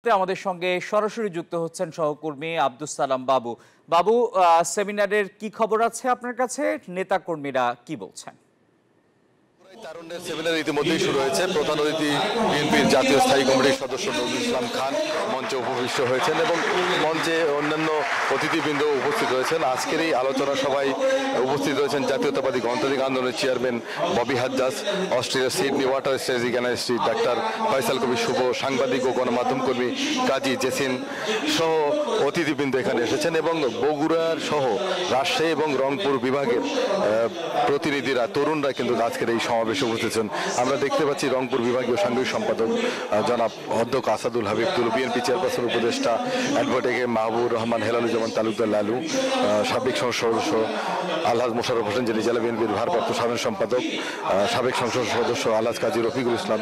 আমাদের সঙ্গে সরাসরি যুক্ত হচ্ছেন সহকর্মী আব্দুস সালাম বাবু। বাবু, সেমিনারের কি খবর আছে আপনার কাছে? নেতাকর্মীরা কি বলছেন? তারুণ্যের সেমিনার ইতিমধ্যেই শুরু হয়েছে। প্রধান অতিথি বিএনপির জাতীয় স্থায়ী কমিটির সদস্য নজরুল ইসলাম খান মঞ্চে উপবিষ্ট হয়েছেন এবং মঞ্চে অন্যান্য অতিথিবৃন্দ উপস্থিত হয়েছেন। আজকের এই আলোচনা সভায় উপস্থিত হয়েছেন জাতীয়তাবাদী গণতান্ত্রিক আন্দোলনের চেয়ারম্যান ববি হাজ্জাজ, অস্ট্রেলিয়ার Sydney water strategic analyst doctor Faisal Kabir Shuvo, সাংবাদিক ও গণমাধ্যম কর্মী কাজী জেসিন সহ অতিথিবৃন্দ এখানে এসেছেন এবং বগুড়ার সহ রাজশাহী এবং রংপুর বিভাগের প্রতিনিধিরা, তরুণরা কিন্তু আজকের এই সমাবেশে উপস্থিত হন। আমরা দেখতে পাচ্ছি রংপুর বিভাগীয় সাংগঠনিক সম্পাদক জনাব অধ্যক্ষ আসাদুল হাবিব তুলু, বিএনপি চেয়ারপারসন উপদেষ্টা অ্যাডভোকেট মাহবুবুর রহমান হেলালুজ্জামান তালুকদার লালু, সাবেক সংসদ সদস্য আলহাজ মোশাররফ হোসেন যিনি জেলা বিএনপির ভারপ্রাপ্ত সাধারণ সম্পাদক, সাবেক সংসদ সদস্য আলহাজ কাজী রফিকুল ইসলাম,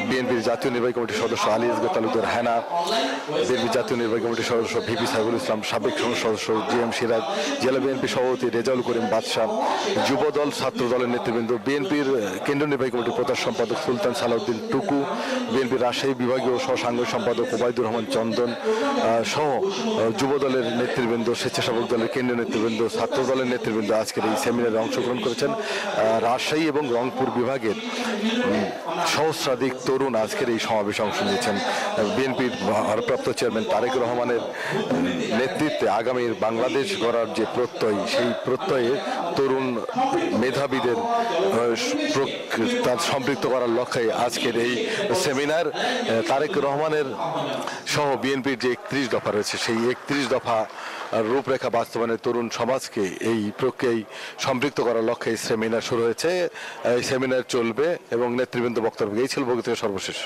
বিএনপির জাতীয় নির্বাহী কমিটির সদস্য আলী আসগর তালুকদার হেনা, বিএনপির জাতীয় নির্বাহী কমিটির সদস্য ভিপি সাইফুল ইসলাম, সাবেক সংসদ সদস্য জিএম সিরাজ, জেলা বিএনপি সভাপতি রেজাউল করিম বাদশাহ, যুবদল ছাত্র দলের নেতৃবৃন্দ, বিএনপির কেন্দ্রীয় নির্বাহী কমিটির প্রধান সম্পাদক সুলতান সালাউদ্দিন টুকু, বিএনপির রাজশাহী বিভাগীয় সহসাংগঠনিক সম্পাদক ওবায়দুর রহমান চন্দন সহ যুবদলের নেতৃবৃন্দ, স্বেচ্ছাসেবক দলের কেন্দ্রীয় নেতৃবৃন্দ, ছাত্র দলের নেতৃবৃন্দ আজকের এই সেমিনারে অংশগ্রহণ করেছেন। রাজশাহী এবং রংপুর বিভাগের সহস্রাধিক তরুণ আজকের এই সমাবেশে অংশ নিয়েছেন। বিএনপির ভারপ্রাপ্ত চেয়ারম্যান তারেক রহমানের নেতৃত্বে আগামীর বাংলাদেশ গড়ার যে প্রত্যয়, সেই প্রত্যয়ে তরুণ মেধাবীদের তার সম্পৃক্ত করার লক্ষ্যে আজকের এই সেমিনার। তারেক রহমানের সহ বিএনপির যে 31 দফা রয়েছে, সেই 31 দফা রূপরেখা বাস্তবায়নে তরুণ সমাজকে এই প্রক্রিয়ায় সম্পৃক্ত করার লক্ষ্যে এই সেমিনার শুরু হয়েছে। এই সেমিনার চলবে এবং নেতৃবৃন্দ বক্তব্য এই ছিল বগুড়া থেকে সর্বশেষ।